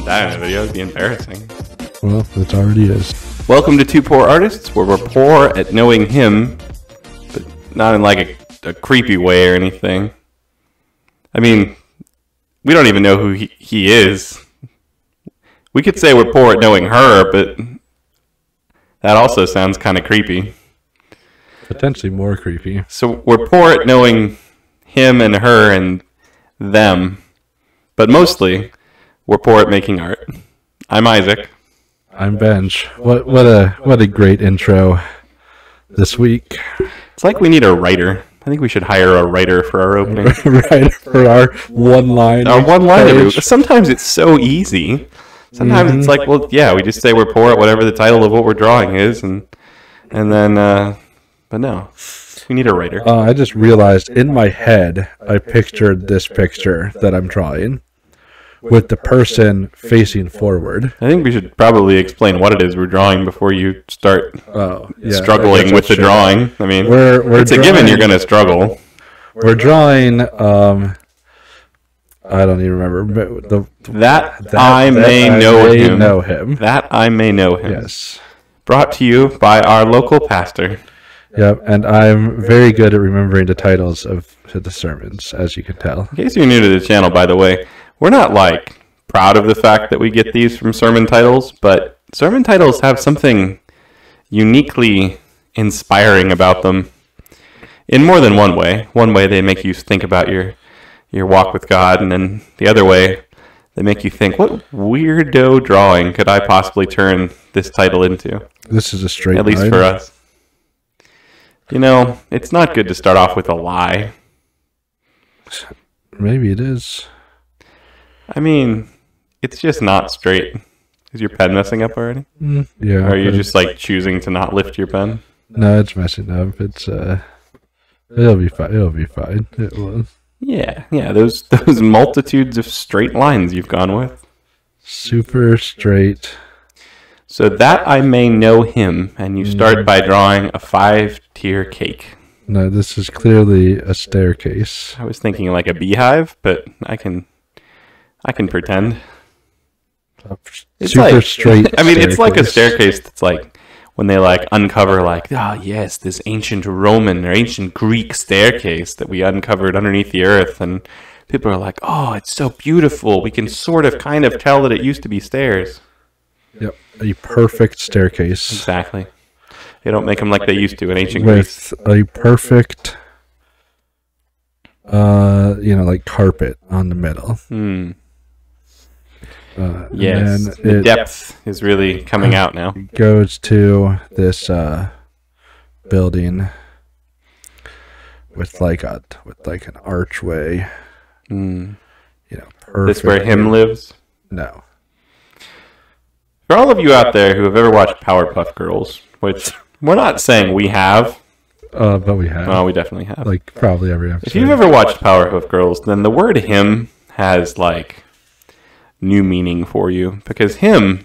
that in the video. It'd be embarrassing. Well, it already is. Welcome to Two Poor Artists, where we're poor at knowing him, but not in like a creepy way or anything. I mean, we don't even know who he is. We could say we're poor at knowing her, but that also sounds kind of creepy. Potentially more creepy. So we're poor at knowing him and her and them, but mostly we're poor at making art. I'm Isaac. I'm Benj. What a great intro this week. It's like we need a writer. I think we should hire a writer for our opening. Right, for our one-line. Our one-line. Sometimes it's so easy. Sometimes it's like, well, yeah, we just say we're poor at whatever the title of what we're drawing is, and then, but no, we need a writer. I just realized in my head, I pictured this picture that I'm drawing with the person facing forward. I think we should probably explain what it is we're drawing before you start struggling with the drawing. I mean, it's a given you're going to struggle. We're drawing, I don't even remember. That I may know him. That I may know him. Yes. Brought to you by our local pastor. Yep, and I'm very good at remembering the titles of the sermons, as you can tell. In case you're new to the channel, by the way, we're not, like, proud of the fact that we get these from sermon titles, but sermon titles have something uniquely inspiring about them in more than one way. One way, they make you think about your walk with God, and then the other way, they make you think, what weirdo drawing could I possibly turn this title into? This is a straight line. At least for us. You know, it's not good to start off with a lie. Maybe it is. I mean, it's just not straight. Is your pen messing up already? Yeah. Or are you just like choosing to not lift your pen? No, it's messing up. It's it'll be fine. It'll be fine. It will. Yeah. Those multitudes of straight lines you've gone with. Super straight. So that I may know him, and you start by drawing a 5-tier cake. No, this is clearly a staircase. I was thinking like a beehive, but I can pretend. It's super like, straight. I mean, it's like a staircase that's like when they like uncover like, yes, this ancient Roman or ancient Greek staircase that we uncovered underneath the earth, and people are like, oh, it's so beautiful. We can sort of kind of tell that it used to be stairs. Yep, a perfect staircase. Exactly. They don't make them like they used to in ancient Greece. Greece. With a perfect, like carpet on the middle. Yes, the depth is really coming out now. It goes to this building with like an archway. Perfect. This where him lives? No. For all of you out there who have ever watched Powerpuff Girls, which we're not saying we have. But we have. Oh, we definitely have. Like probably every episode. If you've ever watched Powerpuff Girls, then the word him has like new meaning for you, because him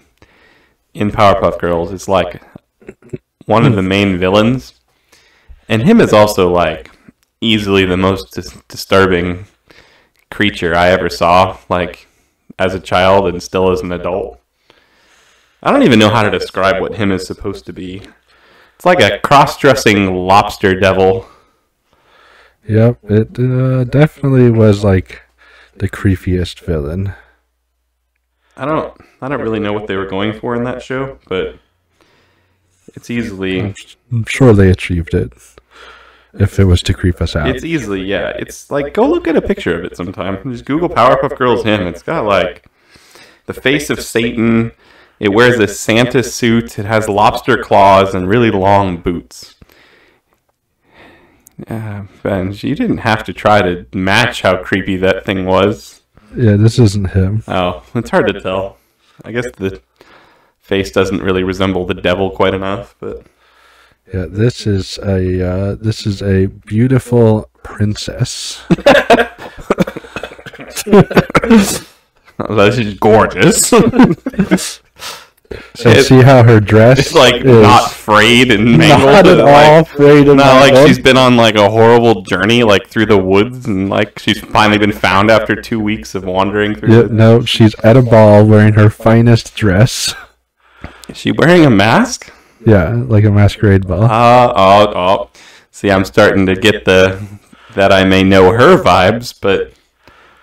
in Powerpuff Girls is like one of the main villains, and him is also like easily the most disturbing creature I ever saw, like as a child and still as an adult. I don't even know how to describe what him is supposed to be. It's like a cross-dressing lobster devil. Yep, it definitely was like the creepiest villain. I don't really know what they were going for in that show, but it's easily... I'm sure they achieved it, if it was to creep us out. It's easily, yeah. It's like, go look at a picture of it sometime. Just Google Powerpuff Girls him. It's got like the face of Satan. It wears a Santa suit. It has lobster claws and really long boots. Benj, you didn't have to try to match how creepy that thing was. Yeah, this isn't him. Oh, it's hard to tell. I guess the face doesn't really resemble the devil quite enough, but yeah, this is a beautiful princess. This is gorgeous. So see how her dress it's like is not frayed and mangled. not at all frayed and not like mangled. she's been on like a horrible journey like through the woods and like she's finally been found after 2 weeks of wandering through. Yeah, no, she's at a ball wearing her finest dress. Is she wearing a mask? Yeah, like a masquerade ball. See, I'm starting to get the that I may know her vibes, but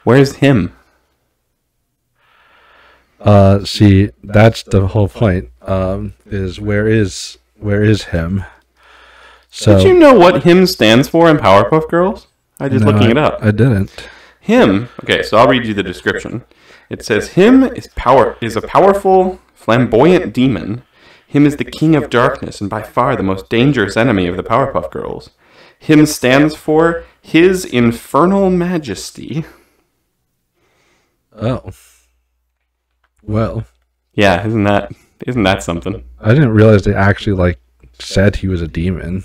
where's him? See, that's the whole point. Is where is him? So Did you know what him stands for in Powerpuff Girls? I just looking it up. I didn't. Him. Okay, so I'll read you the description. It says him is a powerful, flamboyant demon. Him is the king of darkness and by far the most dangerous enemy of the Powerpuff Girls. Him stands for his infernal majesty. Oh. Well. Yeah, isn't that something? I didn't realize they actually like said he was a demon.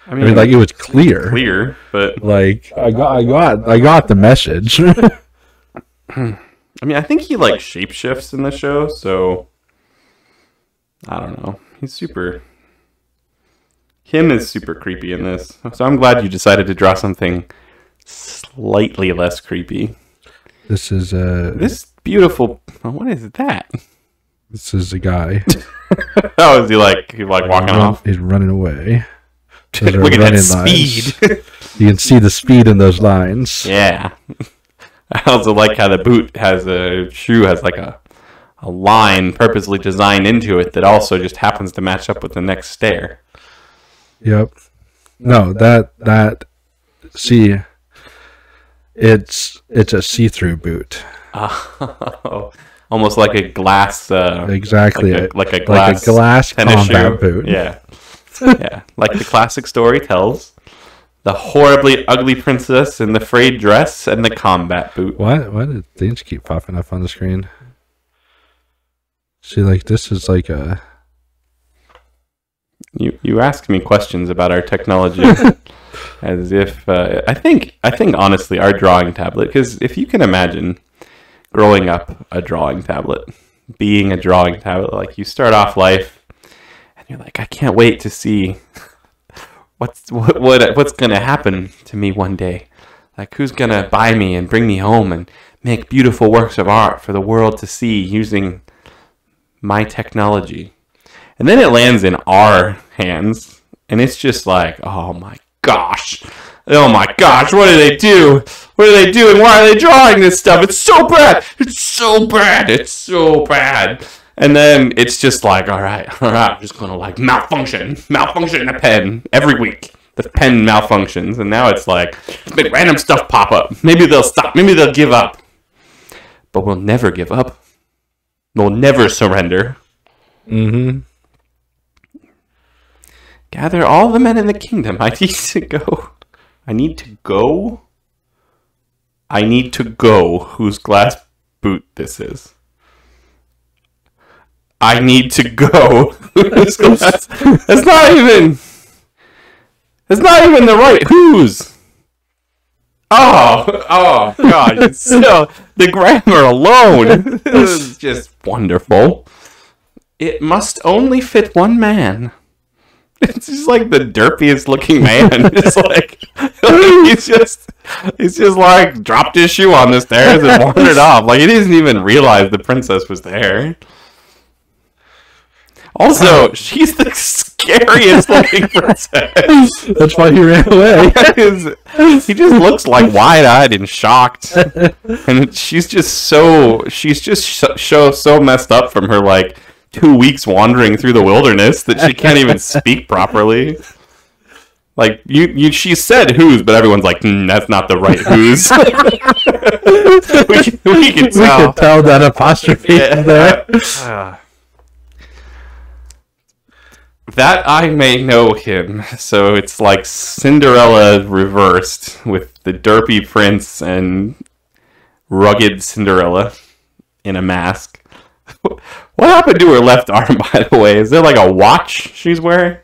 I mean like it was clear. Clear, but like I got the message. I mean, I think he like shapeshifts in the show, so I don't know. Him is super creepy in this. So I'm glad you decided to draw something slightly less creepy. This is this beautiful. What is that? This is a guy. Oh, is he walking off? He's running away. Look at that speed. You can see the speed in those lines. Yeah. I also like how the boot shoe has like a line purposely designed into it that also just happens to match up with the next stair. Yep. No, that see, it's a see-through boot. Oh, almost like a glass. Exactly, like a glass combat shoe. boot. Yeah, yeah. Like the classic story tells, the horribly ugly princess in the frayed dress and the combat boot. Why did things keep popping up on the screen? See, like this is like a. You ask me questions about our technology as if I think honestly our drawing tablet, because if you can imagine growing up a drawing tablet, being a drawing tablet, like you start off life and you're like, I can't wait to see what's going to happen to me one day. Like who's going to buy me and bring me home and make beautiful works of art for the world to see using my technology. And then it lands in our hands, and it's just like, oh my gosh, what do they do? What are they doing? Why are they drawing this stuff? It's so bad. It's so bad. It's so bad. And then it's just like, all right, I'm just going to like malfunction the pen every week. The pen malfunctions, and now it's like, random stuff pop up. Maybe they'll stop. Maybe they'll give up. But we'll never give up. We'll never surrender. Mm-hmm. Gather all the men in the kingdom. I need to go. I need to go. Whose glass boot this is? I need to go. Whose glass? That's not even the right whose. Oh God! It's still the grammar alone is just wonderful. It must only fit one man. It's just like the derpiest looking man. It's like he's just like dropped his shoe on the stairs and wandered off. Like he didn't even realize the princess was there. Also, she's the scariest looking princess. That's why he ran away. He just looks like wide-eyed and shocked, and she's just so messed up from her like 2 weeks wandering through the wilderness that she can't even speak properly. Like she said whose, but everyone's like, that's not the right whose. we can tell. We can tell that apostrophe there. That I may know him. So it's like Cinderella reversed with the derpy prince and rugged Cinderella in a mask. What happened to her left arm, by the way? Is there like a watch she's wearing?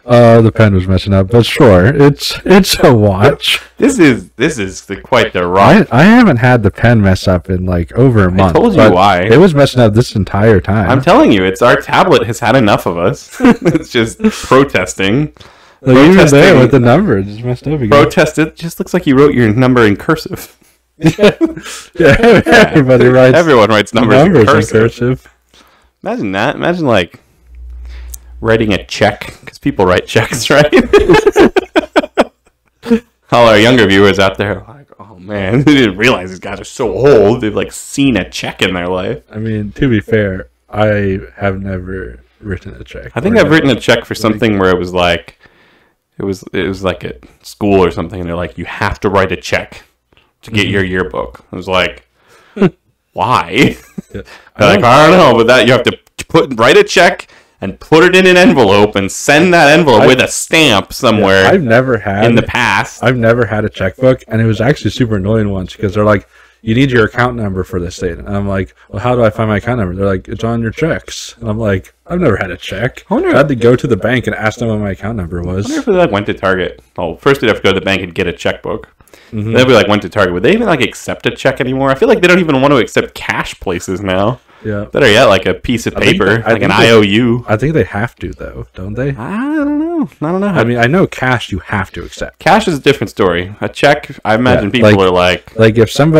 The pen was messing up, but sure, it's a watch. This is quite the rock. I haven't had the pen mess up in like over a month. I told you why. It was messing up this entire time. I'm telling you, it's our tablet has had enough of us. It's just protesting. Like even there with the number, it's just messed up again. Protest. It just looks like you wrote your number in cursive. Yeah, everybody writes. Everyone writes numbers in cursive. Imagine that. Imagine like writing a check, because people write checks, right? All our younger viewers out there are like, oh man, they didn't realize these guys are so old. They've like seen a check in their life. I mean, to be fair, I have never written a check. I think I've written a check for something where it was like at school or something, and they're like, you have to write a check to get your yearbook. I was like, why? Yeah. They're like, I don't know, but that you have to write a check and put it in an envelope and send that envelope with a stamp somewhere. I've never had in the past. I've never had a checkbook, and it was actually super annoying once because they're like, you need your account number for this thing. And I'm like, well, how do I find my account number? They're like, it's on your checks. And I'm like, I've never had a check. I had to go to the bank and ask them what my account number was. I wonder if they like went to Target. Well, first we'd have to go to the bank and get a checkbook. Mm-hmm. Then we like went to Target. Would they even like accept a check anymore? I feel like they don't even want to accept cash places now. Yeah. Better yet, like a piece of paper, like an IOU. I think they have to, though, don't they? I don't know. I mean, I know cash you have to accept. Cash is a different story. A check, I imagine people are like... Like, if some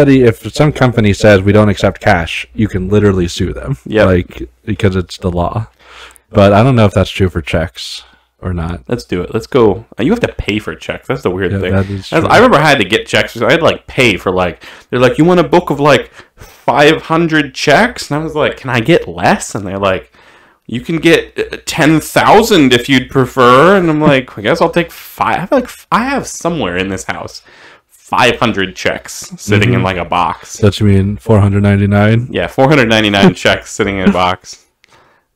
company says we don't accept cash, you can literally sue them. Yeah. Like, because it's the law. But I don't know if that's true for checks or not. Let's do it. Let's go. You have to pay for checks. That's the weird thing. That is true. I remember I had to get checks. So I had to like pay for like... They're like, you want a book of like 500 checks? And I was like, can I get less? And they're like, you can get 10,000 if you'd prefer. And I'm like, I guess I'll take 5. I have somewhere in this house 500 checks sitting in like a box. That you mean 499? Yeah, 499 checks sitting in a box.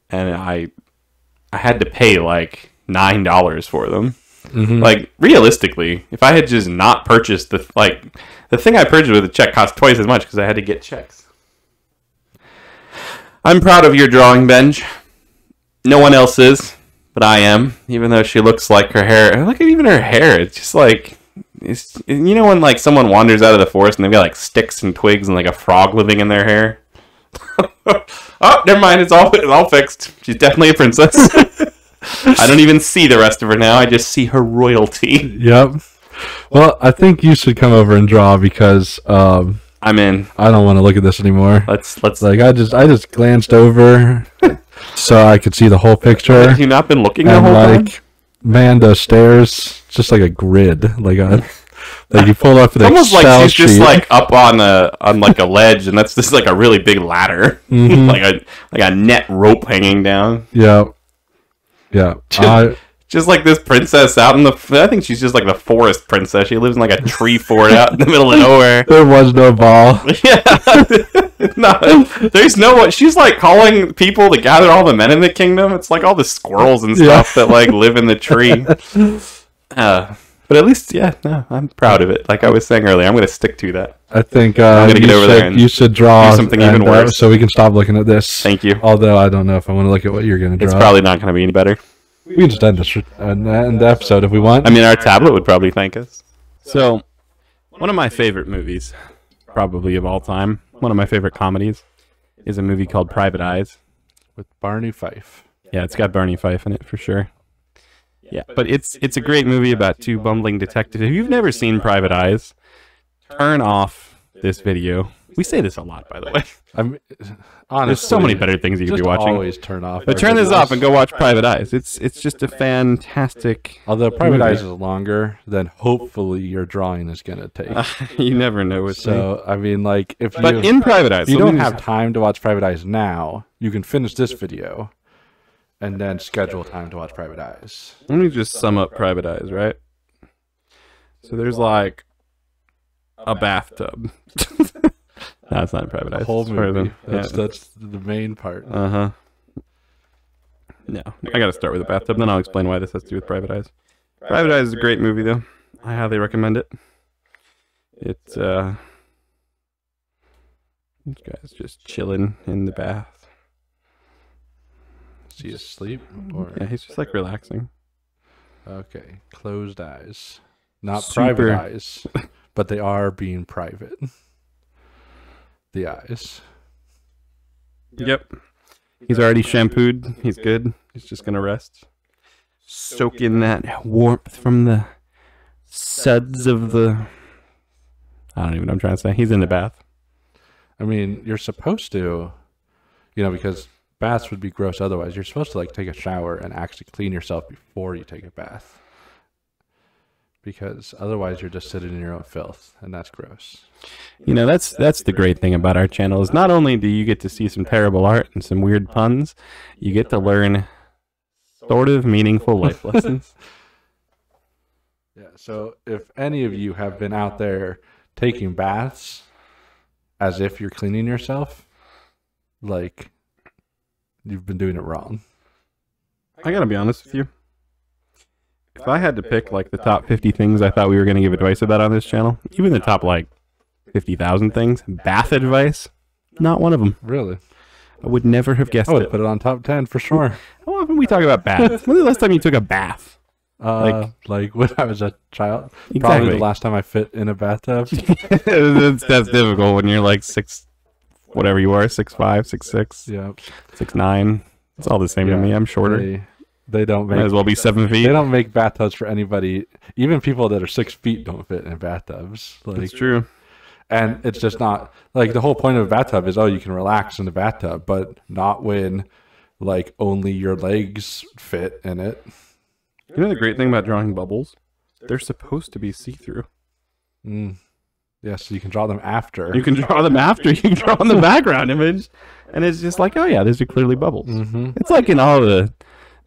And I had to pay like $9 for them. Mm-hmm. Like, realistically, if I had just not purchased the thing I purchased with the check cost twice as much because I had to get checks. I'm proud of your drawing, Benj. No one else is, but I am. Even though she looks like her hair. Look at even her hair. It's just like, you know when like someone wanders out of the forest and they've got like sticks and twigs and like a frog living in their hair. Oh, never mind. It's all fixed. She's definitely a princess. I don't even see the rest of her now. I just see her royalty. Yep. Well, I think you should come over and draw because I'm in. I don't want to look at this anymore. Let's like I just glanced over so I could see the whole picture. Have you not been looking the whole time? Man, those stairs, just like a grid, like you pull up the almost Excel like she's sheet. just like up on like a ledge, and that's just like a really big ladder, mm-hmm. like a net rope hanging down. Yeah. Just like this princess out in I think she's just like the forest princess. She lives in like a tree fort out in the middle of nowhere. There was no ball. Yeah. No, there's no one. She's like calling people to gather all the men in the kingdom. It's like all the squirrels and stuff that like live in the tree. But at least, no, I'm proud of it. Like I was saying earlier, I'm going to stick to that. I think I'm going to get over there and you should draw do something even worse. So we can stop looking at this. Thank you. Although I don't know if I want to look at what you're going to draw. It's probably not going to be any better. We can just end the episode if we want. I mean, our tablet would probably thank us. So, one of my favorite movies, probably of all time, one of my favorite comedies, is a movie called Private Eyes. With Barney Fife. Yeah, it's got Barney Fife in it for sure. Yeah, but it's a great movie about two bumbling detectives. If you've never seen Private Eyes, turn off this video. We say this a lot, by the way. Honestly, there's so many better things you could be watching. Always turn off. But turn this off and go watch Private Eyes. It's just a fantastic. Although Private Eyes is longer, then hopefully your drawing is gonna take. You never know. So I mean, like if in Private Eyes, if you don't have time to watch Private Eyes now, you can finish this video, and then schedule time to watch Private Eyes. Let me just sum up Private Eyes, right? So there's like a bathtub. No, it's not in Private Eyes. The whole movie. That's the main part. No, I got to start with the bathtub, then I'll explain why this has to do with Private Eyes. Private Eyes is a great movie, though. I highly recommend it. It's this guy's just chilling in the bath. Is he asleep? Or? Yeah, he's just like relaxing. Okay, closed eyes. Not Super. private eyes, but they are being private. The eyes. Yep. He's already shampooed. He's good. He's just going to rest. Soak in that warmth from the suds of the... I don't even know what I'm trying to say. He's in the bath. I mean, you're supposed to, because baths would be gross otherwise. You're supposed to like take a shower and actually clean yourself before you take a bath. Because otherwise you're just sitting in your own filth, and that's gross. That's the great thing about our channel is not only do you get to see some terrible art and some weird puns, you get to learn sort of meaningful life lessons. Yeah, so if any of you have been out there taking baths as if you're cleaning yourself, like, you've been doing it wrong. I gotta be honest with you. If I had to pick like the top 50 things I thought we were going to give advice about on this channel, even the top like 50,000 things, bath advice, not one of them. Really? I would never have guessed I would it. put it on top 10 for sure. How often we talk about baths? When was the last time you took a bath? Like when I was a child. Exactly. Probably the last time I fit in a bathtub. That's difficult when you're like 6, whatever you are, 6'5", 6'6", Yeah. 6'9". It's all the same to me. I'm shorter. They don't make. Might as well be 7 feet. They don't make bathtubs for anybody. Even people that are 6 feet don't fit in bathtubs. Like, That's true. And it's just not like the whole point of a bathtub is you can relax in the bathtub, but not when like only your legs fit in it. You know the great thing about drawing bubbles? They're supposed to be see-through. Yeah, so you can draw them after. You can draw them after. You can draw on the background image, and it's just like, oh yeah, these are clearly bubbles. Mm-hmm. It's like in all the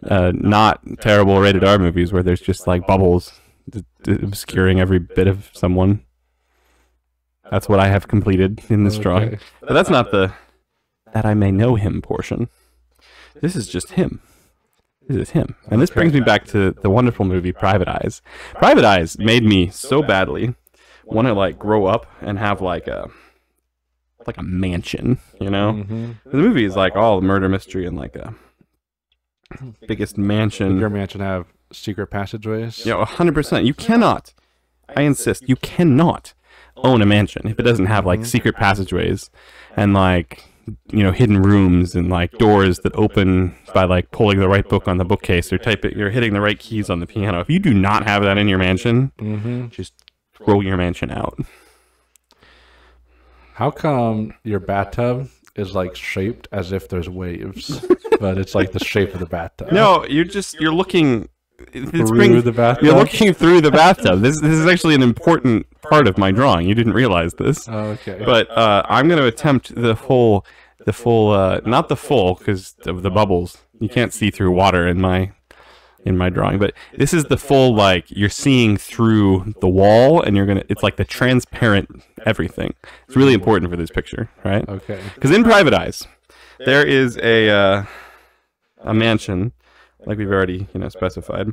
not terrible rated R movies where there's just like bubbles obscuring every bit of someone. That's what I have completed in this drawing. But that's not the that I may know him portion. This is just him. This is him. And this brings me back to the wonderful movie Private Eyes. Private Eyes made me so badly want to like grow up and have like a mansion, Mm-hmm. The movie is like all murder mystery and like a biggest mansion. Would your mansion have secret passageways? 100%. You cannot, I insist, you cannot own a mansion if it doesn't have like secret passageways and like, hidden rooms and like doors that open by like pulling the right book on the bookcase or you're hitting the right keys on the piano. If you do not have that in your mansion, just throw your mansion out. How come your bathtub is like shaped as if there's waves, but it's like the shape of the bathtub? No, you're looking through the bathtub. You're looking through the bathtub. This is actually an important part of my drawing. You didn't realize this. Oh, okay. But I'm going to attempt the full, not the full because of the bubbles. You can't see through water in my drawing, but this is the full, like, you're seeing through the wall and it's like the transparent everything. It's really important for this picture, right? Okay. Because in Private Eyes, there is a mansion, like we've already, specified.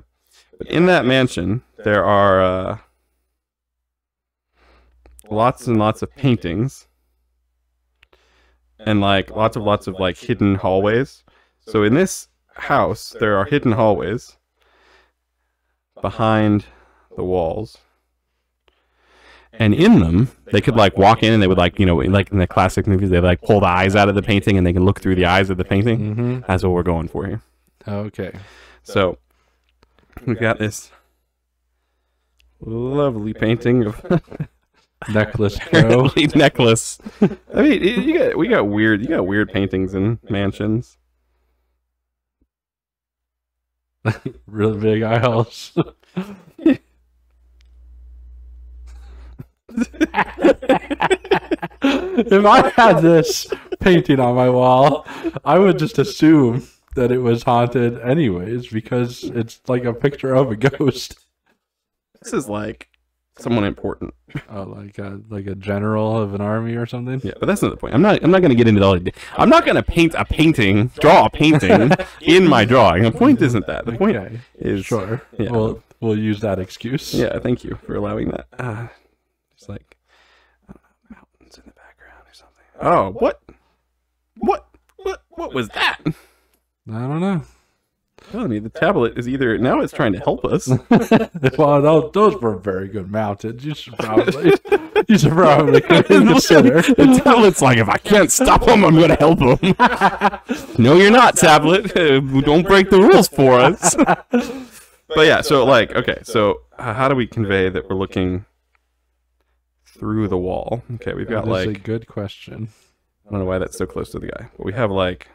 But in that mansion, there are lots and lots of paintings and like lots of like hidden hallways. So in this house, there are hidden hallways behind the walls. And in them, they could like walk in and they would like, like in the classic movies, they like pull the eyes out of the painting and they can look through the eyes of the painting. Mm-hmm. That's what we're going for here. Okay. So we've got this lovely painting of necklace bro. necklace. I mean, you got weird paintings in mansions. Really big aisles. If I had this painting on my wall, I would just assume that it was haunted anyways because it's like a picture of a ghost. This is like someone important. Oh, like a general of an army or something. Yeah, but that's not the point. I'm not going to get into all. I'm not going to draw a painting in my drawing. The point isn't that. The point is sure. Yeah, we'll use that excuse. Yeah, thank you for allowing that. Just like I don't know, mountains in the background or something. Oh, what was that? I don't know. telling you, the tablet is either now it's trying to help us. Well, those were very good mounted. You should probably consider. The tablet's like, if I can't stop him, I'm going to help him. No, you're not, tablet. Don't break the rules for us. But yeah, so like, okay, so how do we convey that we're looking through the wall? Okay, we've got That's like a good question. I don't know why that's so close to the guy, but we have like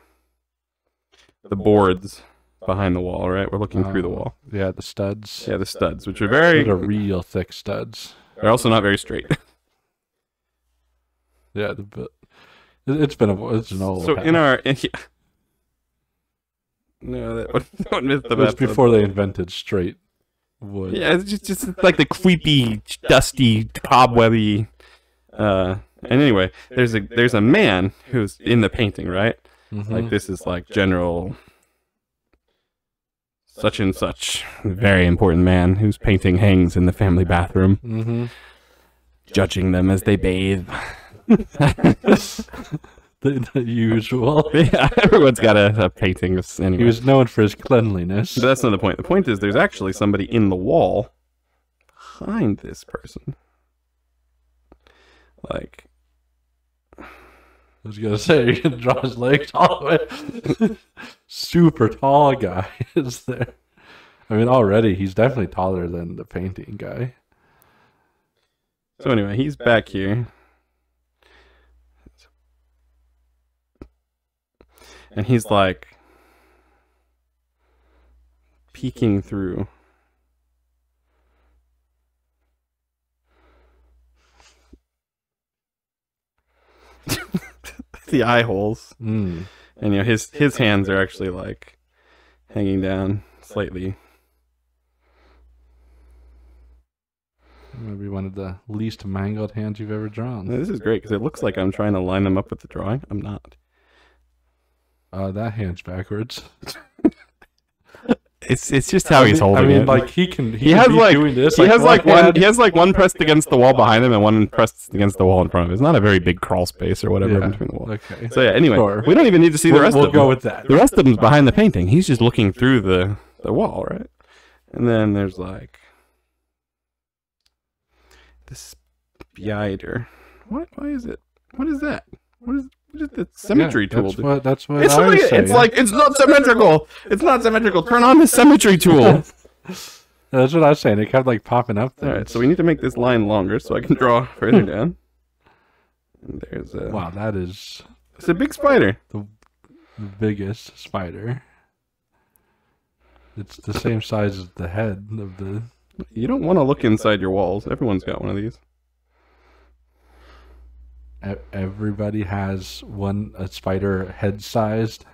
the boards behind the wall, right? We're looking through the wall. Yeah, the studs. Yeah, the studs, which are very... Those are real thick studs. They're also not very straight. Yeah, it's an old. So in our... No, don't miss the it was best. before they invented straight wood. Yeah, it's just like the creepy, dusty, cobwebby... and anyway, there's a man who's in the painting, right? Mm-hmm. Like this is like general... such and such, very important man whose painting hangs in the family bathroom, judging them as they bathe. the usual. Yeah, everyone's got a painting. Anyway. He was known for his cleanliness. But that's not the point. The point is there's actually somebody in the wall behind this person. Like... I was going to say, you can draw his legs all the way. Super tall guy is there. I mean, already, he's definitely taller than the painting guy. So anyway, he's back here. And he's like... peeking through. The eye holes. And his hands are actually like hanging down slightly. Maybe one of the least mangled hands you've ever drawn. Now, this is great because it looks like I'm trying to line them up with the drawing. I'm not. That hand's backwards. It's just how he's holding it. I mean, like he has be like doing this. he has like one pressed against the wall behind him and one pressed against the wall in front of him. It's not a very big crawl space or whatever between the walls. Okay. So yeah. Anyway, Sure. we don't even need to see the rest of them. We'll go with that. The rest of them's behind the painting. He's just looking through the wall, right? And then there's like this spider. What? Why is it? What is that? What is the symmetry tool? That's what I was saying. It's like, it's not symmetrical. It's not symmetrical. Turn on the symmetry tool. That's what I was saying. It kept like popping up there. All right, so we need to make this line longer so I can draw further down. And there's a... Wow, that is... It's a big spider. The biggest spider. It's the same size as the head of the... You don't want to look inside your walls. Everyone's got one of these. Everybody has a spider head-sized.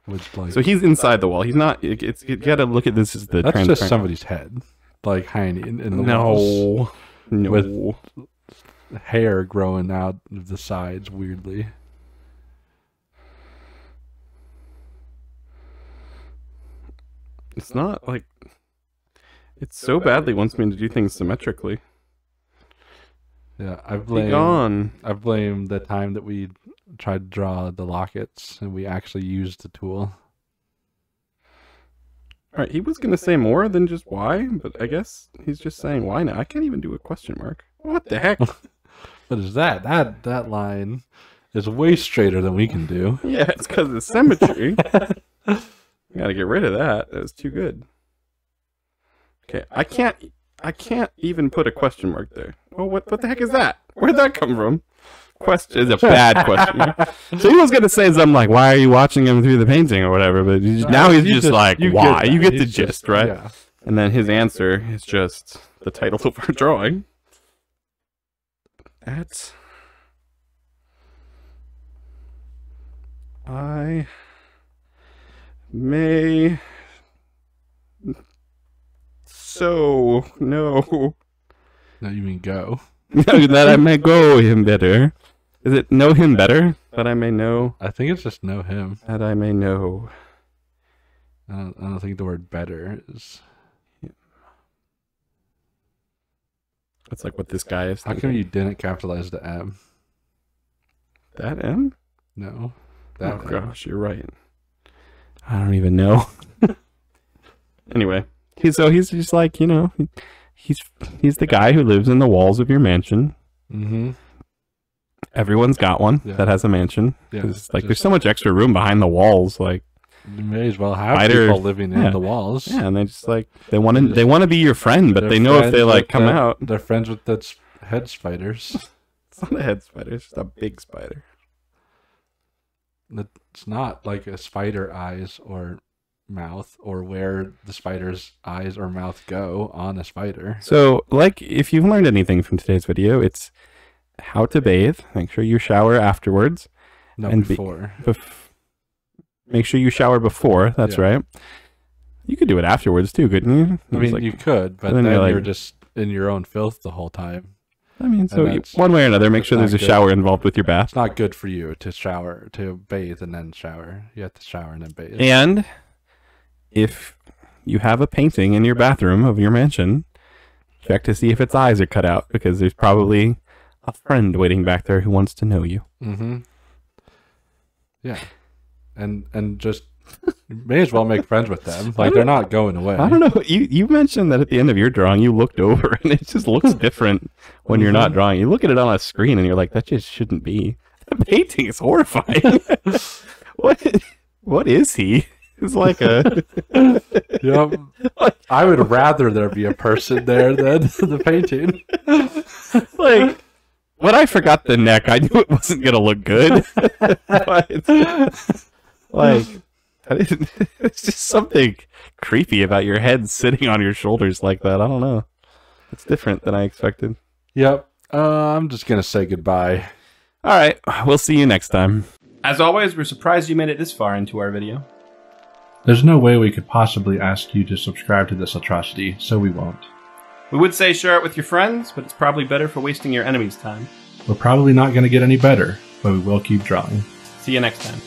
Like, so he's inside the wall. He's not... you gotta look at this as the... That's just somebody's head. Like hanging in the walls. No. With hair growing out of the sides weirdly. It's not like... It so badly wants me to do things symmetrically. Yeah, I blame the time that we tried to draw the lockets and we actually used the tool. Alright, he was going to say more than just why, but I guess he's just saying why now. I can't even do a question mark. What the heck? What is that? That line is way straighter than we can do. Yeah, it's because of symmetry. We gotta get rid of that. That was too good. Okay, I can't even put a question mark there. Oh, what the heck is that? Where'd that come from? Question is a bad question. So he was gonna say something like, "Why are you watching him through the painting or whatever?" But now he's just like, "Why?" You get the gist, right? Yeah. And then his answer is just the title of our drawing. That's... I may... So, no. No, you mean go. That I may go him better. Is it know him better? That I may know? I think it's just know him. That I may know. I don't think the word better is... That's like what this guy is thinking. How come you didn't capitalize the M? That M? No. that. Oh gosh, you're right. I don't even know. Anyway, he's just like, you know, he's the guy who lives in the walls of your mansion. Mm-hmm. Everyone's got one that has a mansion. Yeah, like there's so much extra room behind the walls. Like you may as well have people living in the walls. Yeah, and they just like they want to be your friend, but they know if they like come out, they're friends with the head spiders. It's not a head spider; it's just a big spider. It's not like a spider eyes or mouth or where the spider's eyes or mouth go on a spider. So, like, if you've learned anything from today's video, it's how to bathe. Make sure you shower afterwards. No, before. Make sure you shower before. That's right. You could do it afterwards too, couldn't you? I mean, you could, but then you're just in your own filth the whole time. I mean, so one way or another, make sure there's a shower involved with your bath. It's not good for you to bathe and then shower. You have to shower and then bathe. And if you have a painting in your bathroom of your mansion, check to see if its eyes are cut out, because there's probably a friend waiting back there who wants to know you. Mm-hmm. Yeah. And just may as well make friends with them. Like, they're not going away. I don't know. You mentioned that at the end of your drawing, you looked over, and it just looks different when you're not drawing. You look at it on a screen, and you're like, that just shouldn't be. The painting is horrifying. What is he? It's like a... Yep. I would rather there be a person there than the painting. Like, when I forgot the neck, I knew it wasn't going to look good. But, like, it's just something creepy about your head sitting on your shoulders like that. I don't know. It's different than I expected. Yep. I'm just going to say goodbye. All right. We'll see you next time. As always, we're surprised you made it this far into our video. There's no way we could possibly ask you to subscribe to this atrocity, so we won't. We would say share it with your friends, but it's probably better for wasting your enemy's time. We're probably not going to get any better, but we will keep drawing. See you next time.